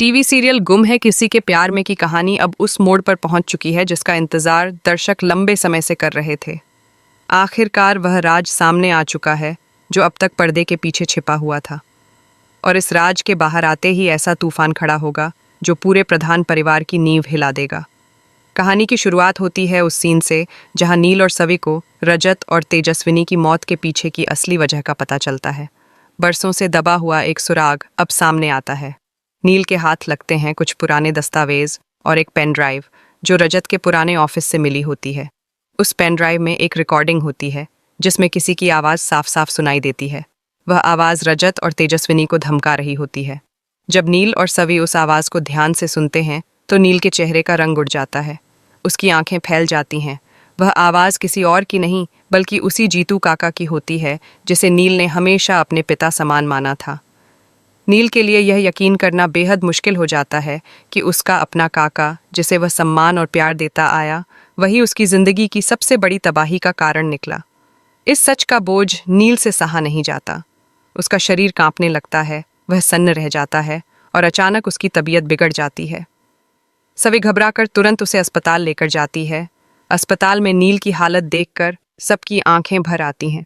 TV serial गुम है किसी के प्यार में की कहानी अब उस मोड़ पर पहुंच चुकी है जिसका इंतजार दर्शक लंबे समय से कर रहे थे। आखिरकार वह राज सामने आ चुका है जो अब तक पर्दे के पीछे छिपा हुआ था। और इस राज के बाहर आते ही ऐसा तूफान खड़ा होगा जो पूरे प्रधान परिवार की नींव हिला देगा। कहानी की शुरुआत होती है उस सीन से जहां नील और सवी को रजत और तेजस्विनी की मौत के पीछे की असली वजह का पता चलता है। बरसों से दबा हुआ एक सुराग अब सामने आता है। नील के हाथ लगते हैं कुछ पुराने दस्तावेज और एक पेन ड्राइव जो रजत के पुराने ऑफिस से मिली होती है। उस पेन ड्राइव में एक रिकॉर्डिंग होती है जिसमें किसी की आवाज़ साफ साफ सुनाई देती है। वह आवाज़ रजत और तेजस्विनी को धमका रही होती है। जब नील और सवी उस आवाज़ को ध्यान से सुनते हैं तो नील के चेहरे का रंग उड़ जाता है। उसकी आंखें फैल जाती हैं। वह आवाज़ किसी और की नहीं बल्कि उसी जीतू काका की होती है जिसे नील ने हमेशा अपने पिता समान माना था। नील के लिए यह यकीन करना बेहद मुश्किल हो जाता है कि उसका अपना काका जिसे वह सम्मान और प्यार देता आया वही उसकी जिंदगी की सबसे बड़ी तबाही का कारण निकला। इस सच का बोझ नील से सहा नहीं जाता। उसका शरीर कांपने लगता है, वह सन्न रह जाता है और अचानक उसकी तबीयत बिगड़ जाती है। सभी घबराकर तुरंत उसे अस्पताल लेकर जाती है। अस्पताल में नील की हालत देखकर सबकी आंखें भर आती हैं।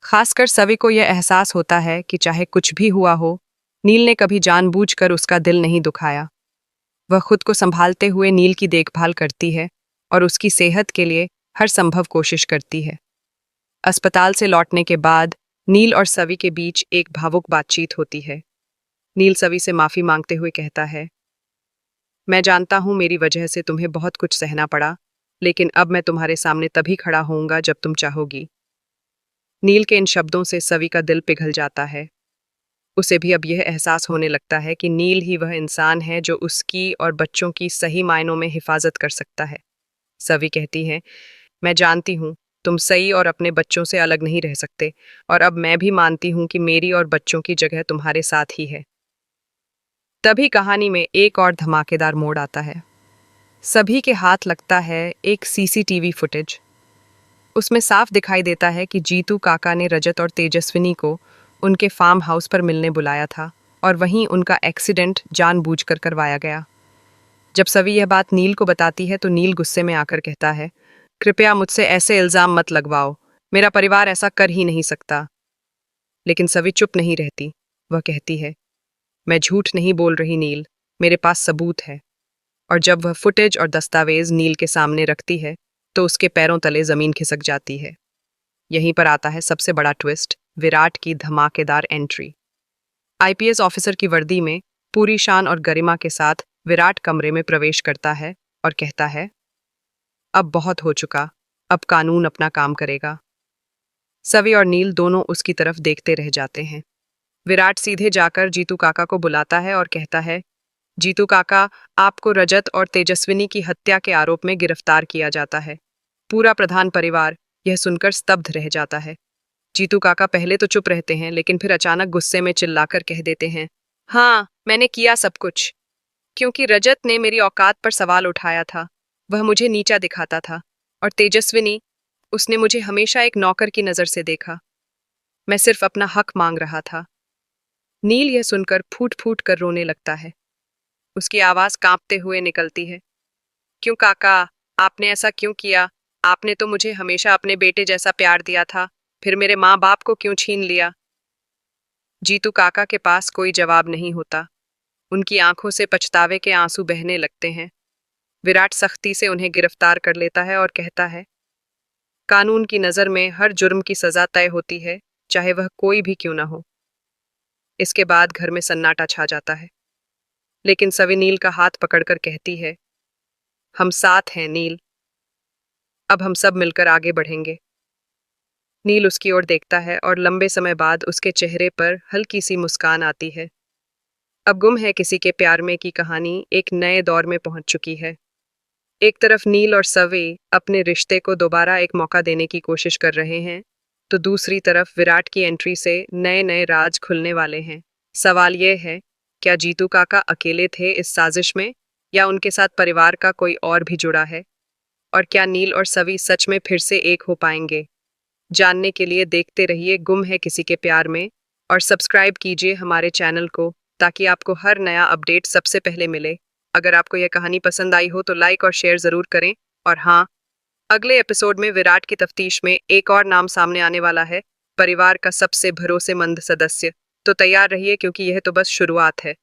खासकर सवी को यह एहसास होता है कि चाहे कुछ भी हुआ हो, नील ने कभी जानबूझकर उसका दिल नहीं दुखाया। वह खुद को संभालते हुए नील की देखभाल करती है और उसकी सेहत के लिए हर संभव कोशिश करती है। अस्पताल से लौटने के बाद नील और सवी के बीच एक भावुक बातचीत होती है। नील सवी से माफी मांगते हुए कहता है, मैं जानता हूं मेरी वजह से तुम्हें बहुत कुछ सहना पड़ा, लेकिन अब मैं तुम्हारे सामने तभी खड़ा होऊंगा जब तुम चाहोगी। नील के इन शब्दों से सवी का दिल पिघल जाता है। उसे भी अब यह एहसास होने लगता है कि नील ही वह इंसान है जो उसकी और बच्चों की सही मायनों में हिफाजत कर सकता है। सवी कहती है, मैं जानती हूँ तुम सही और अपने बच्चों से अलग नहीं रह सकते, और अब मैं भी मानती हूँ कि मेरी और बच्चों की जगह तुम्हारे साथ ही है। तभी कहानी में एक और धमाकेदार मोड़ आता है। सभी के हाथ लगता है एक सीसीटीवी फुटेज। उसमें साफ दिखाई देता है कि जीतू काका ने रजत और तेजस्विनी को उनके फार्म हाउस पर मिलने बुलाया था और वहीं उनका एक्सीडेंट जानबूझकर करवाया गया। जब सवी यह बात नील को बताती है तो नील गुस्से में आकर कहता है, कृपया मुझसे ऐसे इल्जाम मत लगवाओ, मेरा परिवार ऐसा कर ही नहीं सकता। लेकिन सवी चुप नहीं रहती। वह कहती है, मैं झूठ नहीं बोल रही नील, मेरे पास सबूत है। और जब वह फुटेज और दस्तावेज नील के सामने रखती है तो उसके पैरों तले जमीन खिसक जाती है। यहीं पर आता है सबसे बड़ा ट्विस्ट, विराट की धमाकेदार एंट्री। आईपीएस ऑफिसर की वर्दी में पूरी शान और गरिमा के साथ विराट कमरे में प्रवेश करता है और कहता है, अब बहुत हो चुका, अब कानून अपना काम करेगा। सवी और नील दोनों उसकी तरफ देखते रह जाते हैं। विराट सीधे जाकर जीतू काका को बुलाता है और कहता है, जीतू काका, आपको रजत और तेजस्विनी की हत्या के आरोप में गिरफ्तार किया जाता है। पूरा प्रधान परिवार यह सुनकर स्तब्ध रह जाता है। जीतू काका पहले तो चुप रहते हैं लेकिन फिर अचानक गुस्से में चिल्लाकर कह देते हैं, हाँ, मैंने किया सब कुछ, क्योंकि रजत ने मेरी औकात पर सवाल उठाया था। वह मुझे नीचा दिखाता था, और तेजस्विनी, उसने मुझे हमेशा एक नौकर की नज़र से देखा। मैं सिर्फ अपना हक मांग रहा था। नील यह सुनकर फूट फूट कर रोने लगता है। उसकी आवाज़ कांपते हुए निकलती है, क्यों काका, आपने ऐसा क्यों किया? आपने तो मुझे हमेशा अपने बेटे जैसा प्यार दिया था, फिर मेरे माँ बाप को क्यों छीन लिया? जीतू काका के पास कोई जवाब नहीं होता। उनकी आंखों से पछतावे के आंसू बहने लगते हैं। विराट सख्ती से उन्हें गिरफ्तार कर लेता है और कहता है, कानून की नज़र में हर जुर्म की सज़ा तय होती है, चाहे वह कोई भी क्यों ना हो। इसके बाद घर में सन्नाटा छा जाता है, लेकिन सवी नील का हाथ पकड़कर कहती है, हम साथ हैं नील, अब हम सब मिलकर आगे बढ़ेंगे। नील उसकी ओर देखता है और लंबे समय बाद उसके चेहरे पर हल्की सी मुस्कान आती है। अब गुम है किसी के प्यार में की कहानी एक नए दौर में पहुंच चुकी है। एक तरफ नील और सवी अपने रिश्ते को दोबारा एक मौका देने की कोशिश कर रहे हैं, तो दूसरी तरफ विराट की एंट्री से नए नए राज खुलने वाले हैं। सवाल यह है, क्या जीतू काका अकेले थे इस साजिश में, या उनके साथ परिवार का कोई और भी जुड़ा है? और क्या नील और सवी सच में फिर से एक हो पाएंगे? जानने के लिए देखते रहिए गुम है किसी के प्यार में, और सब्सक्राइब कीजिए हमारे चैनल को ताकि आपको हर नया अपडेट सबसे पहले मिले। अगर आपको यह कहानी पसंद आई हो तो लाइक और शेयर ज़रूर करें। और हाँ, अगले एपिसोड में विराट की तफ्तीश में एक और नाम सामने आने वाला है, परिवार का सबसे भरोसेमंद सदस्य। तो तैयार रहिए क्योंकि यह तो बस शुरुआत है।